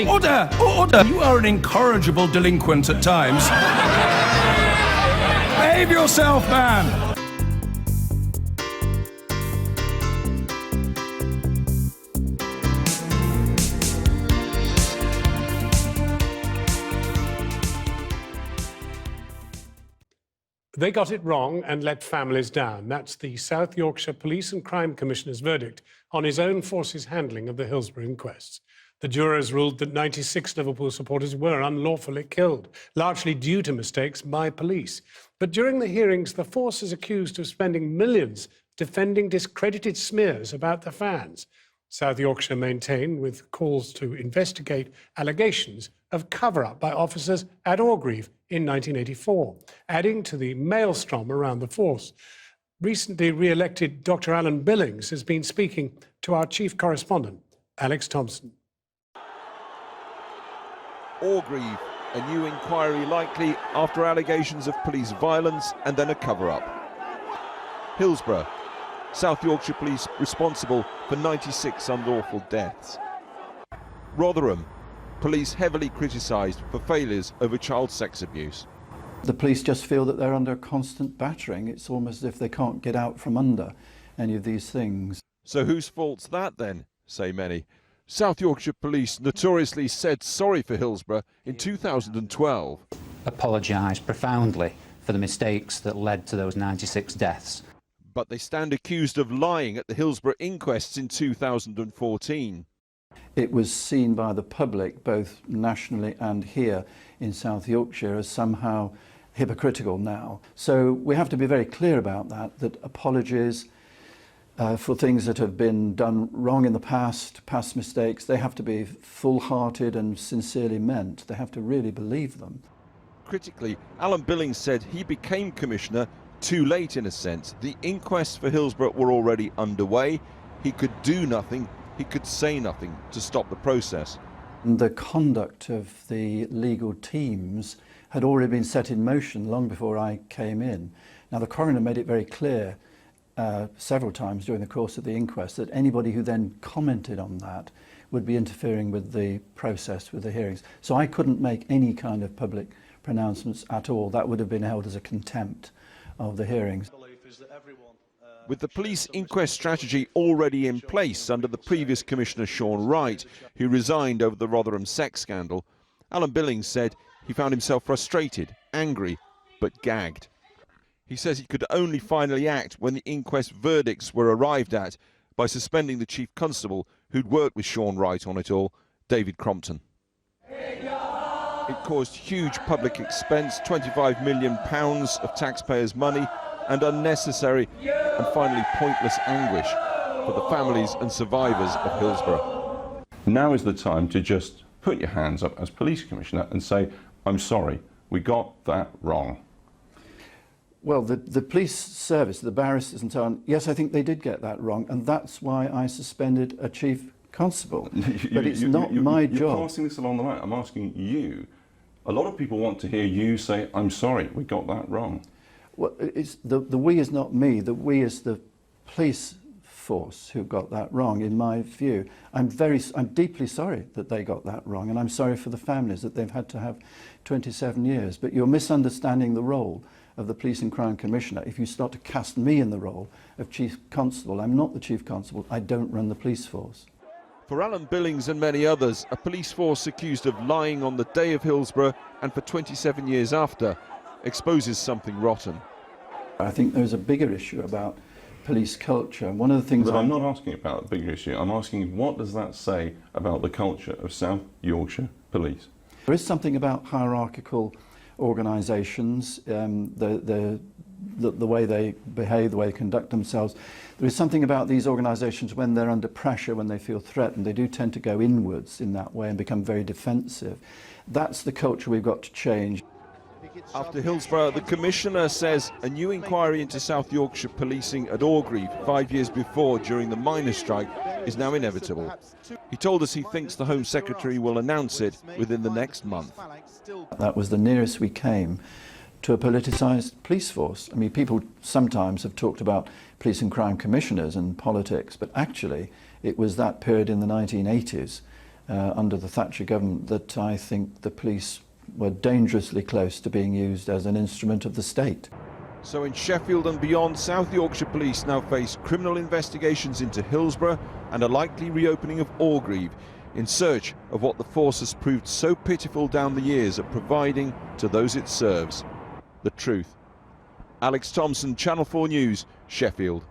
Order! Order! You are an incorrigible delinquent at times. Behave yourself, man! They got it wrong and let families down. That's the South Yorkshire Police and Crime Commissioner's verdict on his own force's handling of the Hillsborough inquests. The jurors ruled that 96 Liverpool supporters were unlawfully killed, largely due to mistakes by police. But during the hearings, the force is accused of spending millions defending discredited smears about the fans. South Yorkshire maintained, with calls to investigate allegations of cover-up by officers at Orgreave in 1984, adding to the maelstrom around the force. Recently re-elected Dr. Alan Billings has been speaking to our chief correspondent, Alex Thompson. Orgreave, a new inquiry likely after allegations of police violence and then a cover-up. Hillsborough, South Yorkshire Police responsible for 96 unlawful deaths. Rotherham, police heavily criticised for failures over child sex abuse. The police just feel that they're under constant battering. It's almost as if they can't get out from under any of these things. So whose fault's that then, say many? South Yorkshire Police notoriously said sorry for Hillsborough in 2012. Apologised profoundly for the mistakes that led to those 96 deaths. But they stand accused of lying at the Hillsborough inquests in 2014. It was seen by the public, both nationally and here in South Yorkshire, as somehow hypocritical now. So we have to be very clear about that, that apologies for things that have been done wrong in the past mistakes, they have to be full-hearted and sincerely meant. They have to really believe them. Critically, Alan Billings said he became Commissioner too late in a sense. The inquests for Hillsborough were already underway. He could do nothing, he could say nothing to stop the process. The conduct of the legal teams had already been set in motion long before I came in. Now the coroner made it very clear several times during the course of the inquest that anybody who then commented on that would be interfering with the process, with the hearings. So I couldn't make any kind of public pronouncements at all. That would have been held as a contempt of the hearings. With the police inquest strategy already in place under the previous Commissioner Sean Wright, who resigned over the Rotherham sex scandal, Alan Billings said he found himself frustrated, angry, but gagged. He says he could only finally act when the inquest verdicts were arrived at by suspending the Chief Constable who'd worked with Sean Wright on it all, David Crompton. It caused huge public expense, £25 million of taxpayers' money, and unnecessary and finally pointless anguish for the families and survivors of Hillsborough. Now is the time to just put your hands up as Police Commissioner and say, I'm sorry, we got that wrong. Well, the police service, the barristers and so on, yes, I think they did get that wrong, and that's why I suspended a Chief Constable. But it's not my job. You're passing this along the line. I'm asking you. A lot of people want to hear you say, I'm sorry, we got that wrong. Well, it's the we is not me. The we is the police force who got that wrong, in my view. I'm deeply sorry that they got that wrong, and I'm sorry for the families that they've had to have 27 years. But you're misunderstanding the role of the Police and Crime Commissioner if you start to cast me in the role of Chief Constable. I'm not the Chief Constable. I don't run the police force. For Alan Billings and many others, a police force accused of lying on the day of Hillsborough and for 27 years after exposes something rotten. I think there's a bigger issue about police culture. One of the things But I'm not asking about a bigger issue. I'm asking what does that say about the culture of South Yorkshire Police? There is something about hierarchical organisations, the way they behave, the way they conduct themselves. There is something about these organisations when they're under pressure, when they feel threatened, they do tend to go inwards in that way and become very defensive. That's the culture we've got to change. After Hillsborough, the Commissioner says a new inquiry into South Yorkshire policing at Orgreave 5 years before during the miners' strike is now inevitable. He told us he thinks the Home Secretary will announce it within the next month. That was the nearest we came to a politicised police force. I mean, people sometimes have talked about police and crime commissioners and politics, but actually it was that period in the 1980s under the Thatcher government that I think the police were dangerously close to being used as an instrument of the state. So in Sheffield and beyond, South Yorkshire Police now face criminal investigations into Hillsborough and a likely reopening of Orgreave in search of what the force has proved so pitiful down the years at providing to those it serves: the truth. Alex Thompson, Channel 4 News, Sheffield.